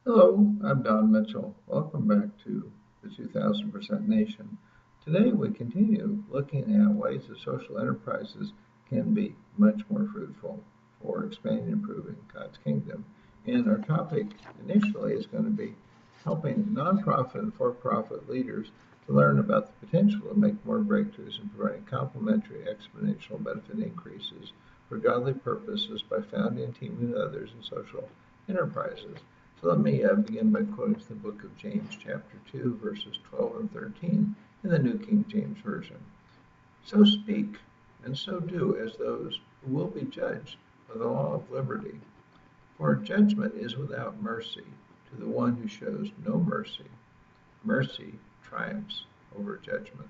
Hello, I'm Don Mitchell. Welcome back to the 2000% Nation. Today we continue looking at ways that social enterprises can be much more fruitful for expanding and improving God's kingdom. And our topic initially is going to be helping nonprofit and for-profit leaders to learn about the potential to make more breakthroughs in providing complementary exponential benefit increases for godly purposes by founding and teaming with others in social enterprises. So let me begin by quoting from the book of James, chapter 2, verses 12 and 13 in the New King James Version. So speak and so do as those who will be judged by the law of liberty. For judgment is without mercy to the one who shows no mercy. Mercy triumphs over judgment.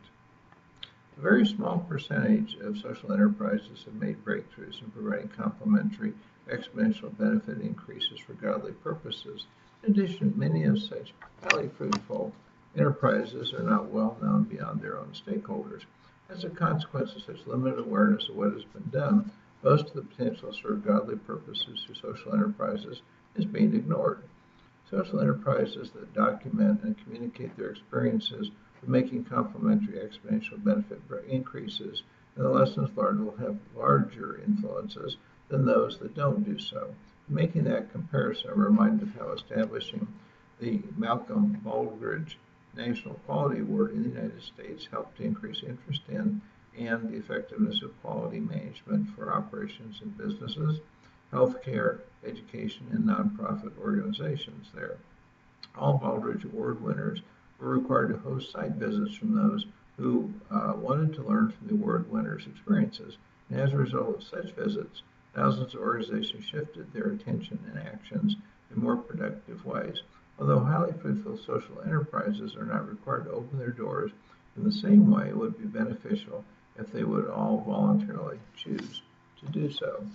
A very small percentage of social enterprises have made breakthroughs in providing complementary exponential benefit increases for godly purposes. In addition, many of such highly fruitful enterprises are not well known beyond their own stakeholders. As a consequence of such limited awareness of what has been done, most of the potential to serve godly purposes through social enterprises is being ignored. Social enterprises that document and communicate their experiences of making complementary exponential benefit increases and the lessons learned will have larger influences than those that don't do so. Making that comparison, I'm reminded of how establishing the Malcolm Baldrige National Quality Award in the United States helped to increase interest in and the effectiveness of quality management for operations in businesses, healthcare, education, and nonprofit organizations there. All Baldrige Award winners were required to host site visits from those who wanted to learn from the award winners' experiences. And as a result of such visits, thousands of organizations shifted their attention and actions in more productive ways. Although highly fruitful social enterprises are not required to open their doors in the same way, it would be beneficial if they would all voluntarily choose to do so.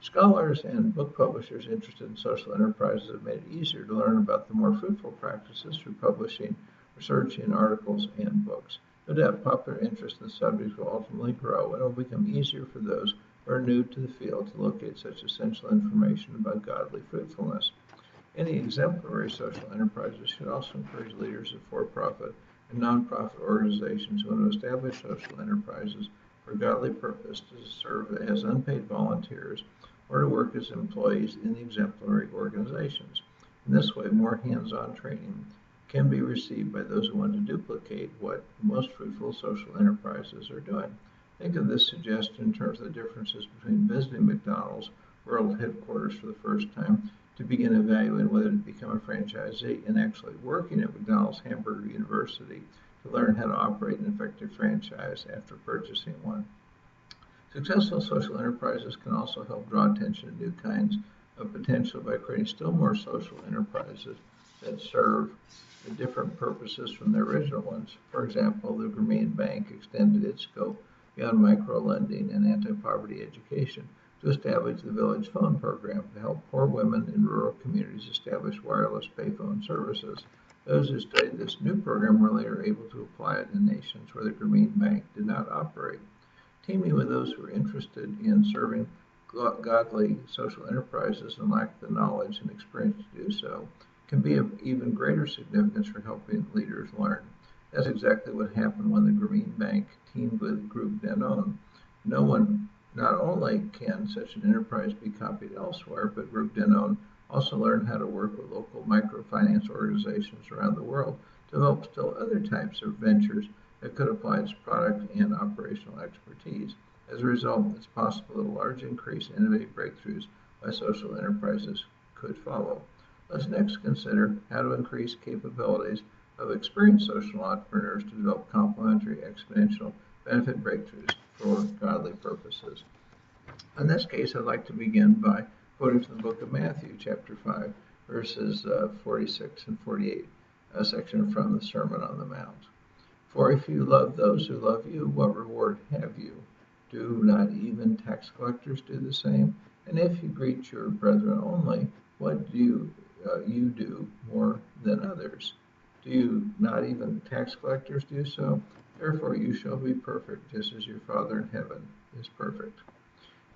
Scholars and book publishers interested in social enterprises have made it easier to learn about the more fruitful practices through publishing research in articles and books. No doubt popular interest in the subject will ultimately grow, and it will become easier for those who are new to the field to locate such essential information about godly fruitfulness. Any exemplary social enterprises should also encourage leaders of for-profit and nonprofit organizations who want to establish social enterprises for godly purpose to serve as unpaid volunteers or to work as employees in the exemplary organizations. In this way, more hands-on training can be received by those who want to duplicate what most fruitful social enterprises are doing. Think of this suggestion in terms of the differences between visiting McDonald's world headquarters for the first time to begin evaluating whether to become a franchisee and actually working at McDonald's Hamburger University to learn how to operate an effective franchise after purchasing one. Successful social enterprises can also help draw attention to new kinds of potential by creating still more social enterprises that serve different purposes from their original ones. For example, the Grameen Bank extended its scope beyond micro-lending and anti-poverty education to establish the Village Phone Program to help poor women in rural communities establish wireless payphone services. Those who studied this new program were later able to apply it in nations where the Grameen Bank did not operate. Teaming with those who are interested in serving godly social enterprises and lack the knowledge and experience to do so can be of even greater significance for helping leaders learn. That's exactly what happened when the Grameen Bank teamed with Group Danone. No one, not only can such an enterprise be copied elsewhere, but Group Danone also learned how to work with local microfinance organizations around the world to develop still other types of ventures that could apply its product and operational expertise. As a result, it's possible that a large increase in innovative breakthroughs by social enterprises could follow. Let's next consider how to increase capabilities of experienced social entrepreneurs to develop complementary exponential benefit breakthroughs for godly purposes. In this case, I'd like to begin by quoting from the book of Matthew, chapter 5, verses 46 and 48, a section from the Sermon on the Mount. For if you love those who love you, what reward have you? Do not even tax collectors do the same? And if you greet your brethren only, what do you do more than others? Do you not even tax collectors do so? Therefore you shall be perfect, just as your Father in heaven is perfect.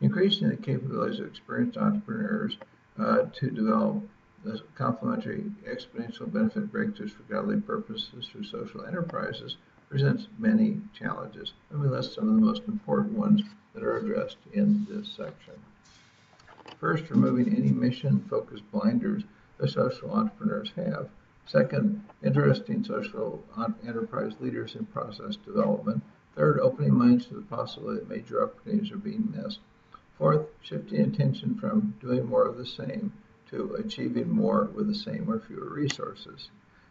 Increasing the capabilities of experienced entrepreneurs to develop The complementary exponential benefit breakthroughs for godly purposes through social enterprises presents many challenges. Let me list some of the most important ones that are addressed in this section. First, removing any mission-focused blinders that social entrepreneurs have. Second, interesting social enterprise leaders in process development. Third, opening minds to the possibility that major opportunities are being missed. Fourth, shifting attention from doing more of the same to achieving more with the same or fewer resources.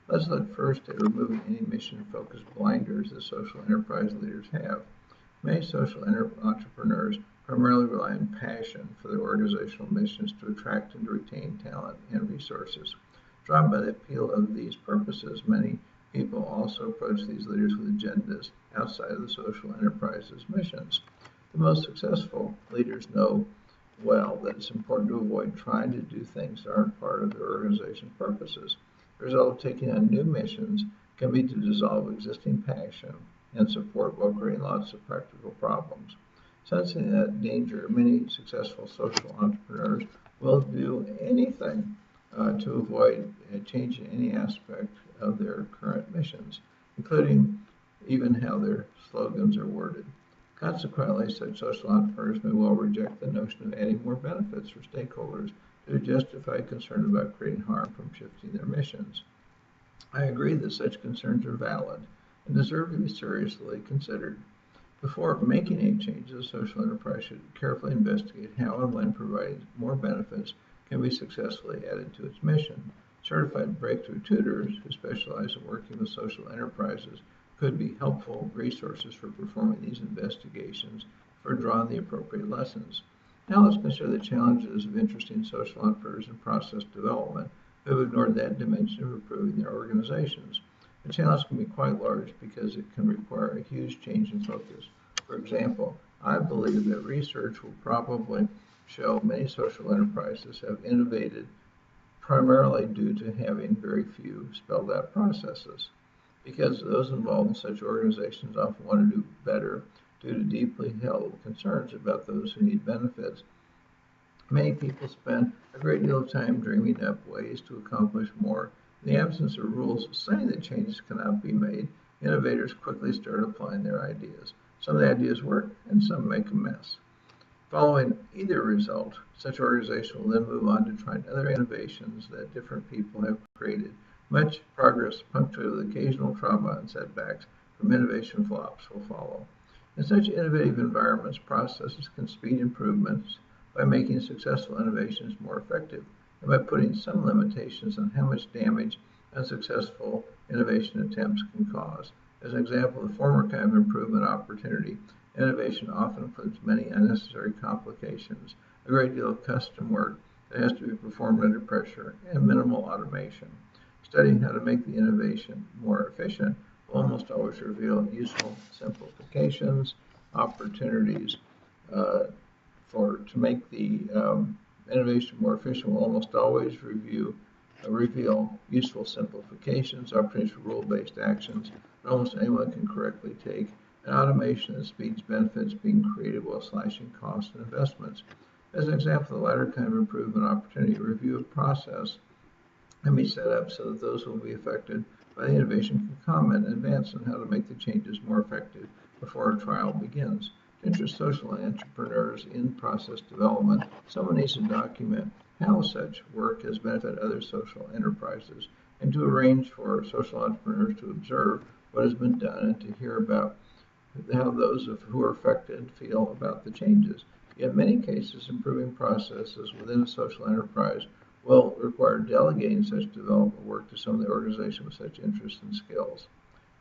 Let's look first at removing any mission-focused blinders that social enterprise leaders have. Many social entrepreneurs primarily rely on passion for their organizational missions to attract and to retain talent and resources. Drawn by the appeal of these purposes, many people also approach these leaders with agendas outside of the social enterprise's missions. The most successful leaders know well that it's important to avoid trying to do things that aren't part of their organization's purposes. The result of taking on new missions can be to dissolve existing passion and support while creating lots of practical problems. Sensing that danger, many successful social entrepreneurs will do anything to avoid changing any aspect of their current missions, including even how their slogans are worded. Consequently, such social entrepreneurs may well reject the notion of adding more benefits for stakeholders to justify concern about creating harm from shifting their missions. I agree that such concerns are valid and deserve to be seriously considered. Before making any changes, a social enterprise should carefully investigate how and when providing more benefits can be successfully added to its mission. Certified breakthrough tutors who specialize in working with social enterprises could be helpful resources for performing these investigations for drawing the appropriate lessons. Now let's consider the challenges of interesting social entrepreneurs in process development who have ignored that dimension of improving their organizations. The challenge can be quite large because it can require a huge change in focus. For example, I believe that research will probably show many social enterprises have innovated primarily due to having very few spelled out processes. Because those involved in such organizations often want to do better due to deeply held concerns about those who need benefits. Many people spend a great deal of time dreaming up ways to accomplish more. In the absence of rules saying that changes cannot be made, innovators quickly start applying their ideas. Some of the ideas work and some make a mess. Following either result, such organizations will then move on to trying other innovations that different people have created. Much progress, punctuated with occasional trauma and setbacks from innovation flops, will follow. In such innovative environments, processes can speed improvements by making successful innovations more effective and by putting some limitations on how much damage unsuccessful innovation attempts can cause. As an example, the former kind of improvement opportunity, innovation often includes many unnecessary complications, a great deal of custom work that has to be performed under pressure, and minimal automation. Studying how to make the innovation more efficient will almost always reveal useful simplifications, opportunities to make the innovation more efficient will almost always reveal useful simplifications, opportunities for rule-based actions that almost anyone can correctly take, and automation that speeds benefits being created while slashing costs and investments. As an example, the latter kind of improvement opportunity, review of process can be set up so that those who will be affected by the innovation can comment in advance on how to make the changes more effective before a trial begins. To interest social entrepreneurs in process development, someone needs to document how such work has benefited other social enterprises and to arrange for social entrepreneurs to observe what has been done and to hear about how those who are affected feel about the changes. In many cases, improving processes within a social enterprise will require delegating such development work to some of the organization with such interests and skills.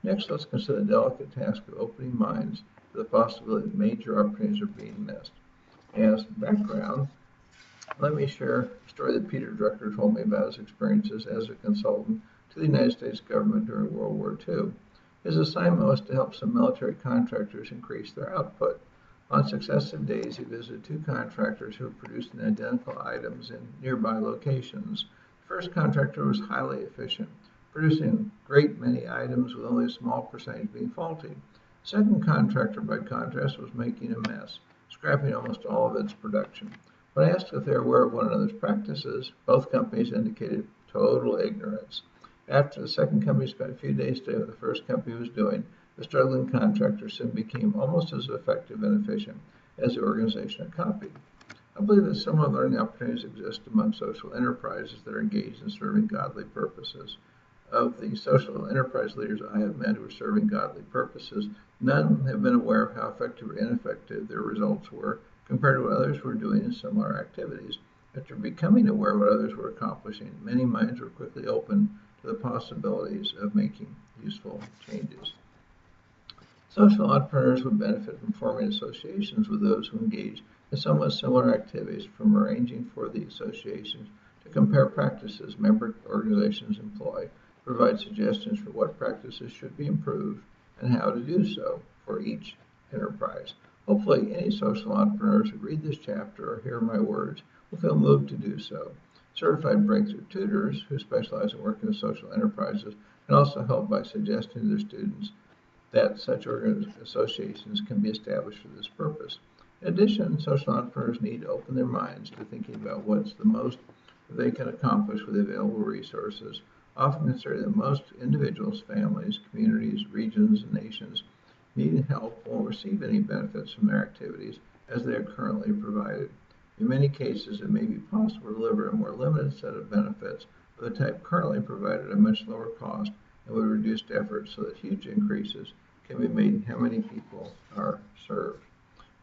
Next, let's consider the delicate task of opening minds to the possibility that major opportunities are being missed. As background, let me share a story that Peter Drucker told me about his experiences as a consultant to the United States government during World War II. His assignment was to help some military contractors increase their output. On successive days, he visited two contractors who were producing identical items in nearby locations. The first contractor was highly efficient, producing a great many items with only a small percentage being faulty. The second contractor, by contrast, was making a mess, scrapping almost all of its production. When asked if they were aware of one another's practices, both companies indicated total ignorance. After the second company spent a few days doing what the first company was doing, the struggling contractor soon became almost as effective and efficient as the organization it copied. I believe that similar learning opportunities exist among social enterprises that are engaged in serving godly purposes. Of the social enterprise leaders I have met who are serving godly purposes, none have been aware of how effective or ineffective their results were compared to what others were doing in similar activities. After becoming aware of what others were accomplishing, many minds were quickly open to the possibilities of making useful changes. Social entrepreneurs would benefit from forming associations with those who engage in somewhat similar activities, from arranging for the associations to compare practices member organizations employ, provide suggestions for what practices should be improved and how to do so for each enterprise. Hopefully, any social entrepreneurs who read this chapter or hear my words will feel moved to do so. Certified breakthrough tutors who specialize in working with social enterprises can also help by suggesting to their students that such associations can be established for this purpose. In addition, social entrepreneurs need to open their minds to thinking about what's the most they can accomplish with available resources, often considering that most individuals, families, communities, regions, and nations need help or won't receive any benefits from their activities as they are currently provided. In many cases, it may be possible to deliver a more limited set of benefits of the type currently provided at a much lower cost and with reduced effort so that huge increases can be made in how many people are served.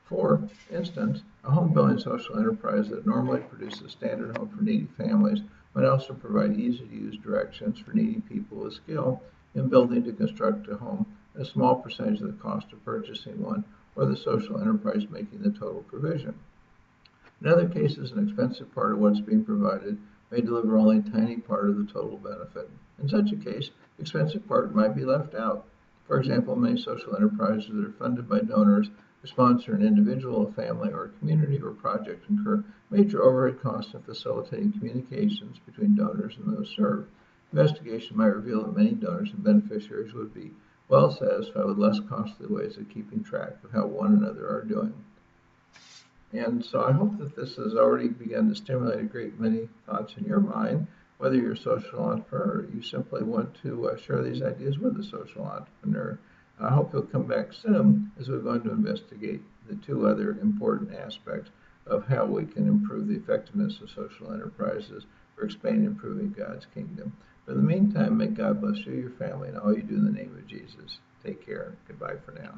For instance, a home building social enterprise that normally produces a standard home for needy families might also provide easy-to-use directions for needy people with skill in building to construct a home at a small percentage of the cost of purchasing one, or the social enterprise making the total provision. In other cases, an expensive part of what's being provided may deliver only a tiny part of the total benefit. In such a case, the expensive part might be left out. For example, many social enterprises that are funded by donors who sponsor an individual, a family, or a community or project incur major overhead costs in facilitating communications between donors and those served. Investigation might reveal that many donors and beneficiaries would be well satisfied with less costly ways of keeping track of how one another are doing. And so I hope that this has already begun to stimulate a great many thoughts in your mind, whether you're a social entrepreneur or you simply want to share these ideas with a social entrepreneur. I hope you'll come back soon as we're going to investigate the two other important aspects of how we can improve the effectiveness of social enterprises for expanding and improving God's kingdom. But in the meantime, may God bless you, your family, and all you do in the name of Jesus. Take care. Goodbye for now.